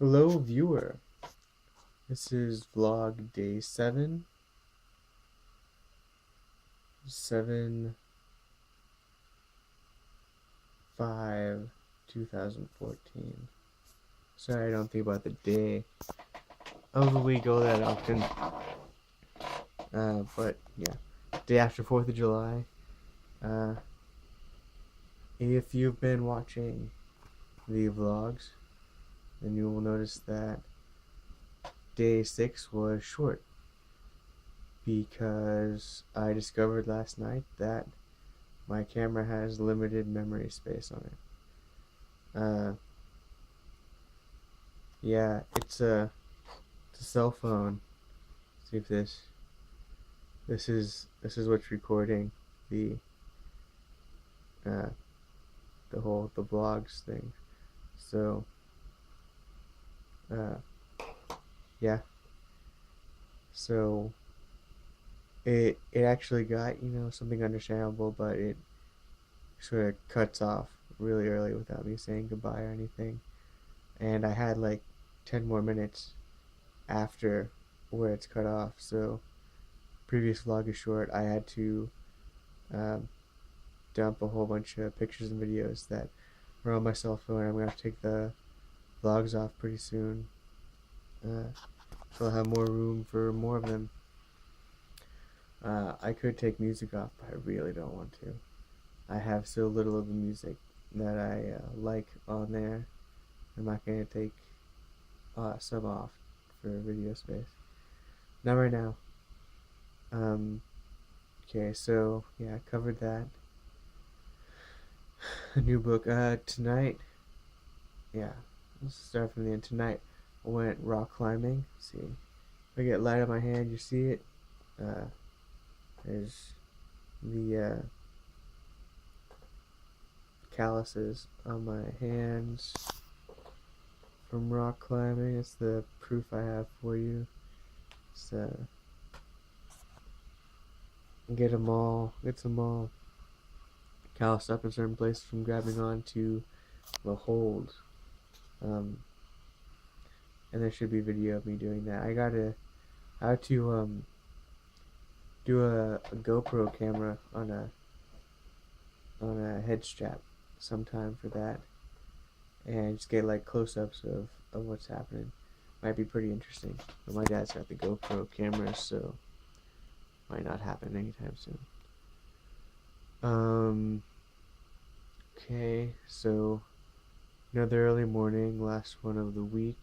Hello, viewer. This is vlog day 7, 7 5 2014. Sorry, I don't think about the day of the week all that often. But yeah, day after 4th of July. Uh, if you've been watching the vlogs, then you will notice that day 6 was short because I discovered last night that my camera has limited memory space on it. Yeah, it's a cell phone. See if this is what's recording the uh the vlogs thing. So uh yeah, so it actually got, something understandable, but it sort of cuts off really early without me saying goodbye or anything. And I had like 10 more minutes after where it's cut off. So previous vlog is short. I had to um, dump a whole bunch of pictures and videos that were on my cell phone. I'm gonna have to take the vlogs off pretty soon, so I'll have more room for more of them. I could take music off, but I really don't want to. I have so little of the music that I like on there. I'm not gonna take some off for video space. Not right now. Okay, so yeah, I covered that. A new book. Tonight, yeah, let's start from the end. Tonight, I went rock climbing. Let's see, if I get light on my hand, you see it. Uh, there's the calluses on my hands from rock climbing. It's the proof I have for you. So get them all. Get some all calloused up in certain places from grabbing onto the hold. Um, and there should be video of me doing that. I had to do a GoPro camera on a head strap sometime for that, and just get like close-ups of what's happening. Might be pretty interesting. But my dad's got the GoPro camera, so might not happen anytime soon. Okay, so another early morning, last one of the week,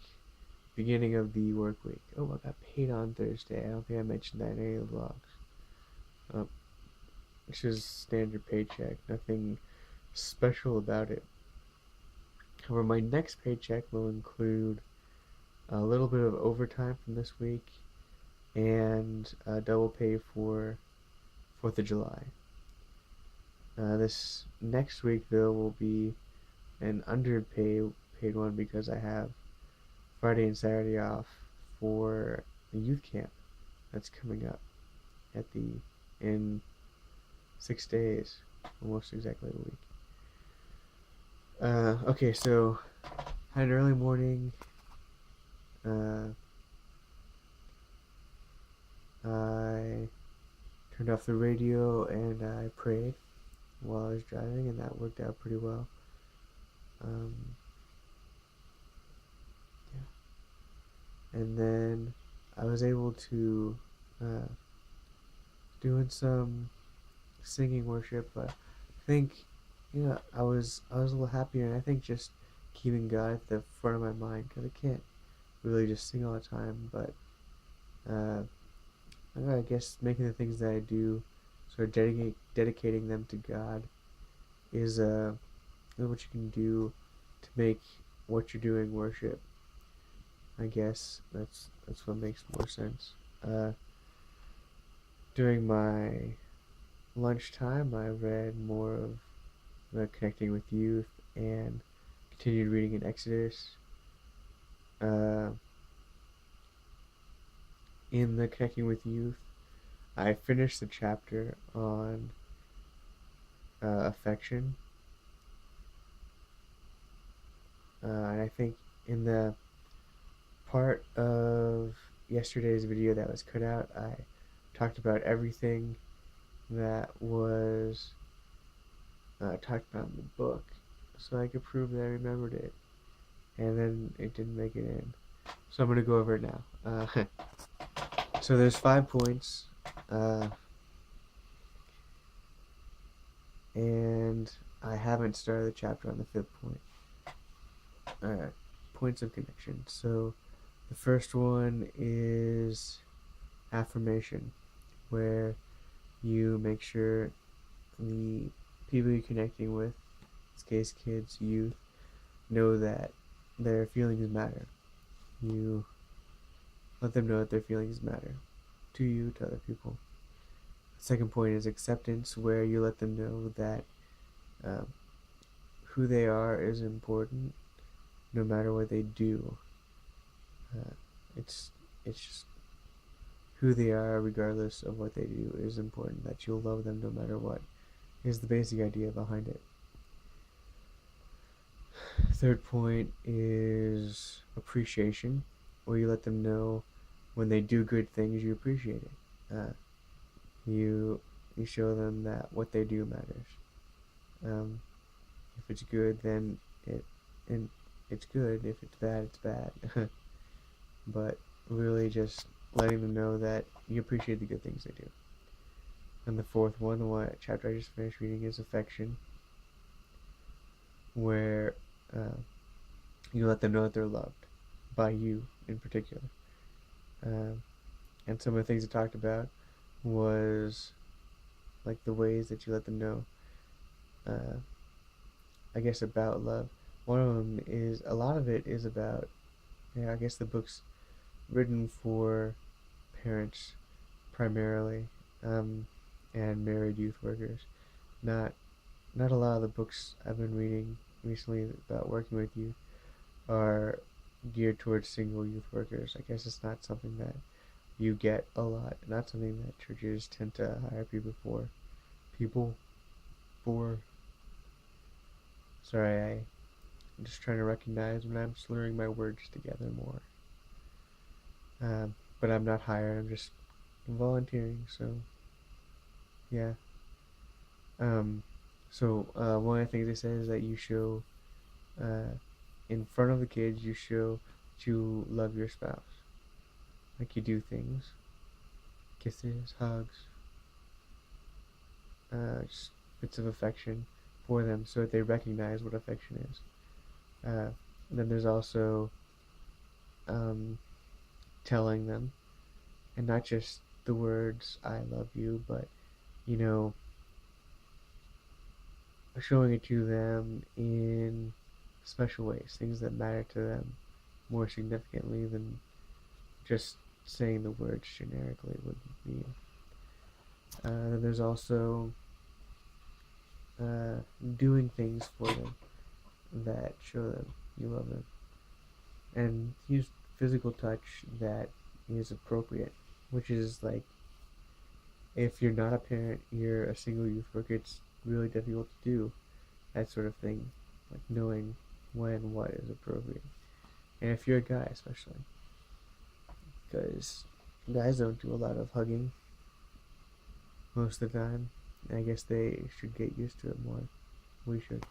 beginning of the work week. Oh, I got paid on Thursday. I don't think I mentioned that in any of the vlogs. It's just standard paycheck, nothing special about it. However, my next paycheck will include a little bit of overtime from this week and double pay for 4th of July. This next week, though, will be an underpaid one because I have Friday and Saturday off for the youth camp that's coming up in 6 days, almost exactly a week. Okay, so had an early morning. I turned off the radio and I prayed while I was driving, and that worked out pretty well. Yeah. And then I was able to doing some singing worship. I think, I was a little happier, and I think just keeping God at the front of my mind, because I can't really just sing all the time, but I guess making the things that I do, sort of dedicating them to God, is what you can do to make what you're doing worship. I guess that's what makes more sense. During my lunchtime, I read more of the Connecting with Youth and continued reading in Exodus. In the Connecting with Youth, I finished the chapter on affection, and I think in the part of yesterday's video that was cut out, I talked about everything that was talked about in the book, so I could prove that I remembered it, and then it didn't make it in. So I'm going to go over it now. So there's 5 points, and I haven't started the chapter on the 5th point. Points of connection. So the first one is affirmation, where you make sure the people you're connecting with, in this case kids, youth, know that their feelings matter. You let them know that their feelings matter to you, to other people. The second point is acceptance, where you let them know that who they are is important, no matter what they do. It's just who they are, regardless of what they do, is important. That you'll love them no matter what is the basic idea behind it. Third point is appreciation, where you let them know when they do good things, you appreciate it. You show them that what they do matters. If it's good, then it's good. If it's bad, it's bad. But really just letting them know that you appreciate the good things they do. And the fourth one, the one chapter I just finished reading, is affection, where you let them know that they're loved by you in particular. And some of the things I talked about was like the ways that you let them know, I guess, about love. One of them is, a lot of it is about, I guess the book's written for parents primarily, and married youth workers. Not a lot of the books I've been reading recently about working with youth are geared towards single youth workers. I guess it's not something that you get a lot, not something that churches tend to hire people for. Sorry, I'm just trying to recognize when I'm slurring my words together more. But I'm not hired, I'm just volunteering, so yeah. So one of the things they say is that you show, in front of the kids, you show that you love your spouse. Like you do things, kisses, hugs, just bits of affection for them so that they recognize what affection is. And then there's also telling them, and not just the words "I love you," but showing it to them in special ways, things that matter to them more significantly than just saying the words generically would be. Then there's also doing things for them that show them you love them, and use physical touch that is appropriate, which is like, if you're not a parent, you're a single youth worker, it's really difficult to do that sort of thing, like knowing when what is appropriate. And if you're a guy, especially, because guys don't do a lot of hugging most of the time. I guess they should get used to it more. We should.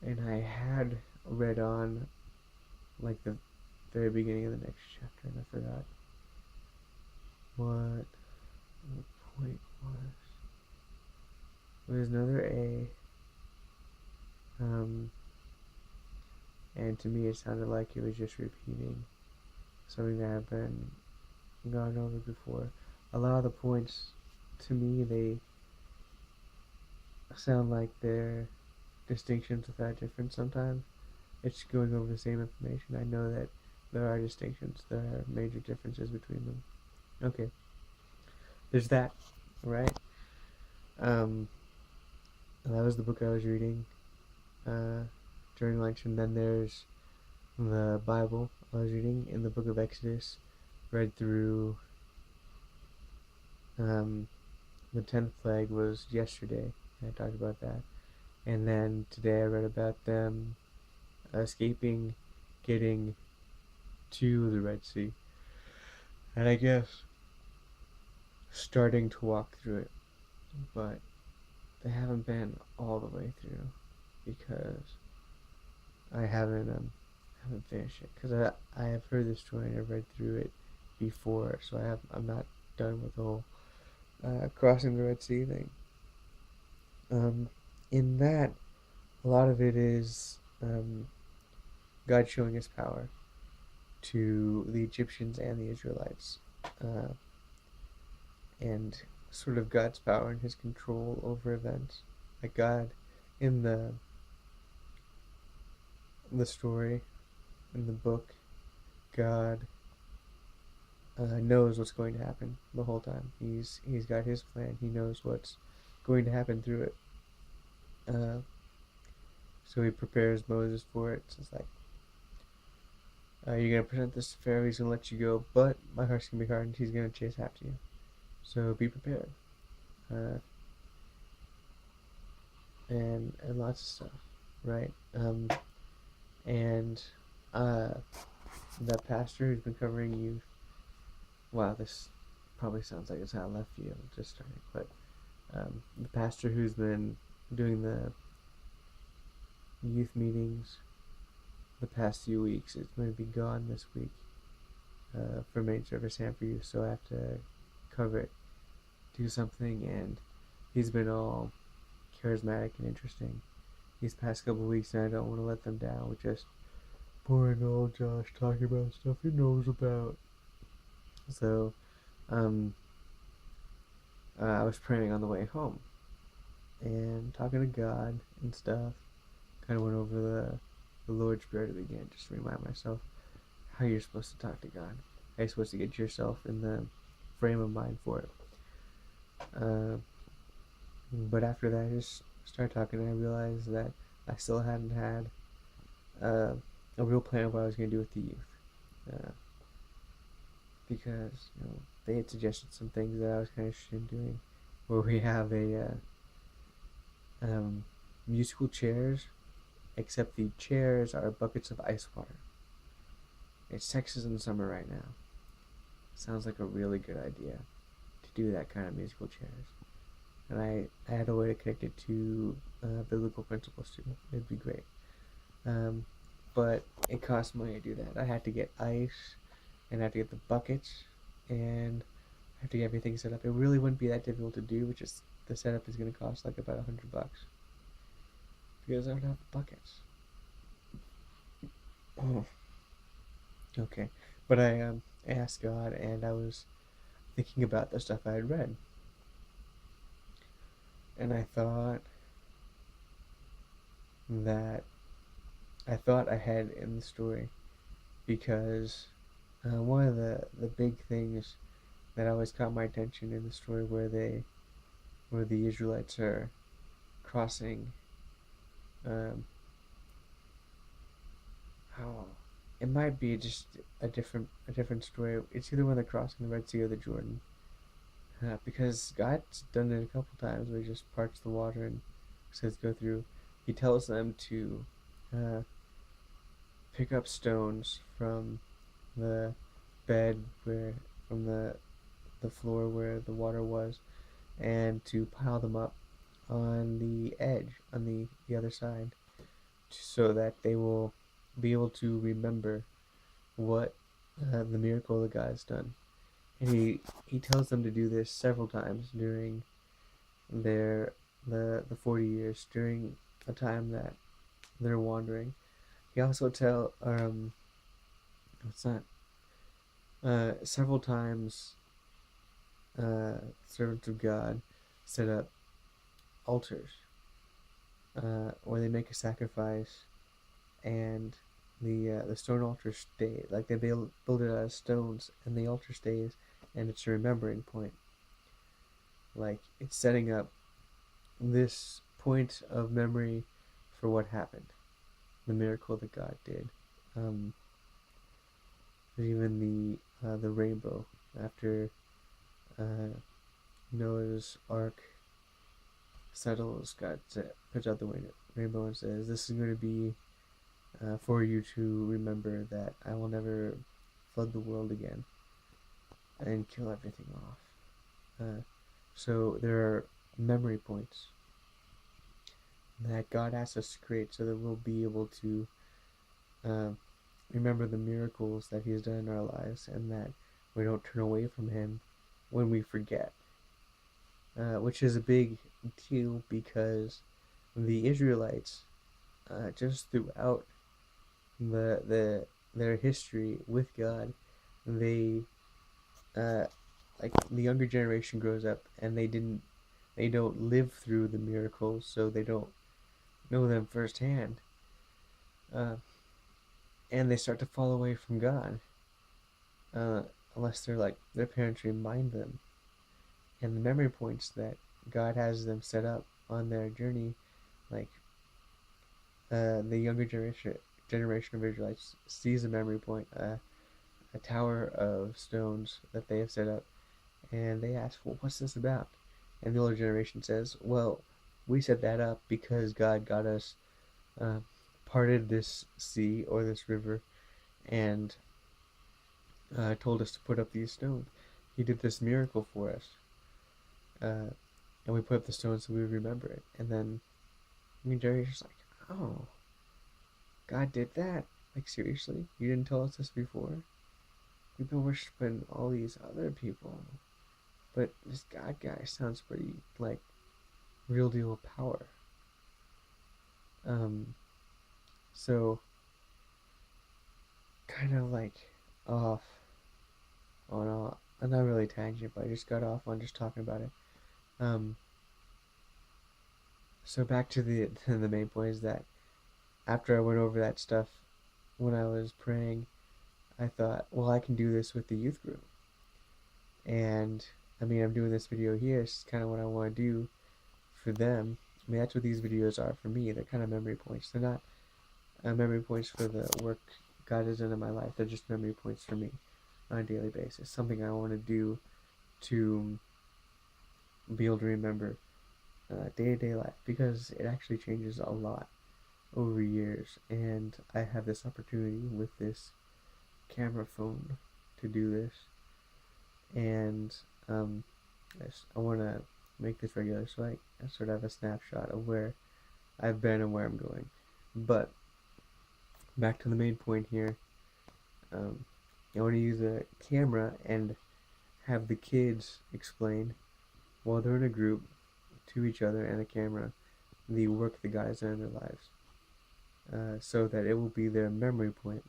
And I had read on like the very beginning of the next chapter, and I forgot what the point was. There's another A, and to me it sounded like it was just repeating something that had been gone over before. A lot of the points, to me, they sound like they're distinctions without difference sometimes. It's going over the same information. I know that there are distinctions, there are major differences between them. Okay, there's that, right? That was the book I was reading during lunch, and then there's the Bible I was reading in the book of Exodus. Read through the 10th plague was yesterday, and I talked about that. And then today I read about them escaping, getting to the Red Sea, and I guess starting to walk through it, but they haven't been all the way through because I haven't finished it because I have heard the story and I've read through it before, so I'm not done with the whole crossing the Red Sea thing. Um, in that, a lot of it is God showing His power to the Egyptians and the Israelites, uh, and sort of God's power and His control over events. Like God, in the story, in the book, God knows what's going to happen the whole time. He's got His plan. He knows what's going to happen through it. Uh, so He prepares Moses for it. So it's like, you're gonna present this to Pharaoh. He's gonna let you go, but my heart's gonna be hardened. He's gonna chase after you. So be prepared. Uh, and lots of stuff, right? And uh, that pastor who's been covering youth. Wow, this probably sounds like it's out of left field, just starting, but the pastor who's been doing the youth meetings the past few weeks is going to be gone this week for main service and for youth, so I have to cover it, do something, and he's been all charismatic and interesting these past couple of weeks, and I don't want to let them down with just boring old Josh talking about stuff he knows about. So, um, I was praying on the way home and talking to God and stuff. Kind of went over the Lord's Prayer to begin, just to remind myself how you're supposed to talk to God. How you're supposed to get yourself in the frame of mind for it. But after that, I just started talking, and I realized that I still hadn't had a real plan of what I was going to do with the youth. Because they had suggested some things that I was kind of interested in doing, where we have a musical chairs, except the chairs are buckets of ice water. It's Texas in the summer right now. Sounds like a really good idea to do that kind of musical chairs. And I had a way to connect it to biblical principles too. It'd be great. But it cost money to do that. I had to get ice, and I had to get the buckets, and I have to get everything set up. It really wouldn't be that difficult to do, which is the setup is going to cost like about $100 because I don't have buckets. Oh, okay. But I asked God, and I was thinking about the stuff I had read, and that I thought I had in the story because one of the big things that always caught my attention in the story where the Israelites are crossing. How it might be just a different story. It's either when they're crossing the Red Sea or the Jordan, because God's done it a couple times where He just parts the water and says go through. He tells them to uh, pick up stones from the bed where from the floor where the water was, and to pile them up on the edge on the other side, so that they will be able to remember what the miracle that God's done. And he tells them to do this several times during their the 40 years during a time that they're wandering. He also what's that? Several times servants of God set up altars where they make a sacrifice, and the stone altar stay like they build it out of stones, and the altar stays, and it's a remembering point. Like it's setting up this point of memory for what happened, the miracle that God did. Um, even the rainbow after uh, Noah's Ark settles, God puts out the rainbow and says, "This is going to be for you to remember that I will never flood the world again and kill everything off. So there are memory points that God asks us to create so that we'll be able to uh, remember the miracles that He has done in our lives, and that we don't turn away from Him when we forget, which is a big deal because the Israelites, just throughout their history with God, they uh, like the younger generation grows up and they don't live through the miracles, so they don't know them firsthand, uh, and they start to fall away from God, uh, unless they're like their parents remind them. And the memory points that God has them set up on their journey, like the younger generation of Israelites sees a memory point, a tower of stones that they have set up, and they ask, "Well, what's this about?" And the older generation says, "Well, we set that up because God got us uh, parted this sea or this river and told us to put up these stones. He did this miracle for us, uh, and we put up the stones so we would remember it." And then the generation's like, "Oh, God did that? Like seriously? You didn't tell us this before? We've been worshiping all these other people, but this God guy sounds pretty like real deal power." Um, so kind of like off on not really tangent, but I just got off on just talking about it. Um, so back to the the main point is that after I went over that stuff when I was praying, I thought, well, I can do this with the youth group. And I mean, I'm doing this video here. It's kind of what I want to do for them. I mean, that's what these videos are for me. They're kind of memory points. They're not memory points for the work God has done in my life. They're just memory points for me on a daily basis. Something I want to do to be able to remember day-to-day life, because it actually changes a lot over years, and I have this opportunity with this camera phone to do this, and I want to make this regular so I sort of have a snapshot of where I've been and where I'm going. But back to the main point here, I want to use a camera and have the kids explain while they're in a group to each other and a camera the work the God has done in their lives, so that it will be their memory point,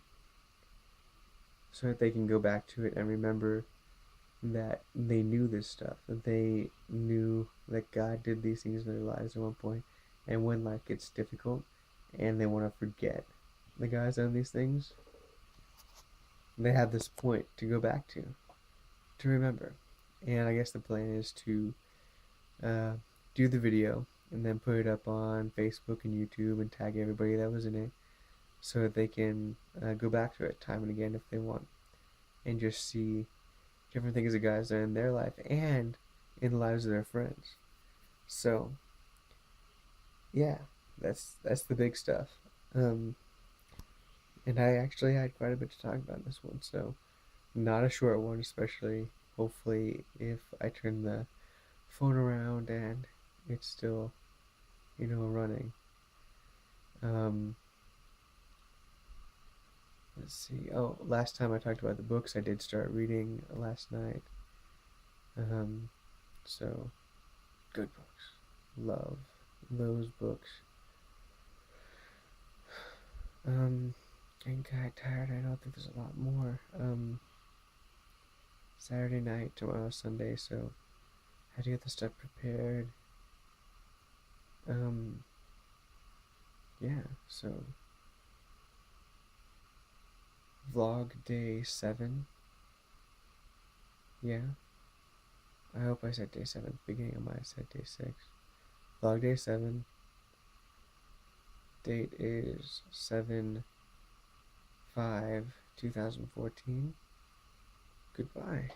so that they can go back to it and remember that they knew this stuff, that they knew that God did these things in their lives at one point, and when life gets difficult and they want to forget the God has done these things, they have this point to go back to remember. And I guess the plan is to uh, do the video and then put it up on Facebook and YouTube and tag everybody that was in it, so that they can go back to it time and again if they want, and just see different things that guys are in their life and in the lives of their friends. So yeah, that's the big stuff. Um, and I actually had quite a bit to talk about in this one, so not a short one, especially hopefully if I turn the phone around and it's still, running. Um, let's see. Oh, last time I talked about the books I did start reading last night. Um, so good books. Love those books. Getting kind of tired. I don't think there's a lot more. Saturday night, tomorrow Sunday, so I had to get the stuff prepared. Um, yeah, so vlog day 7. Yeah, I hope I said day 7. Beginning of mine, I said day 6. Vlog day 7. Date is 7/5/2014. Goodbye.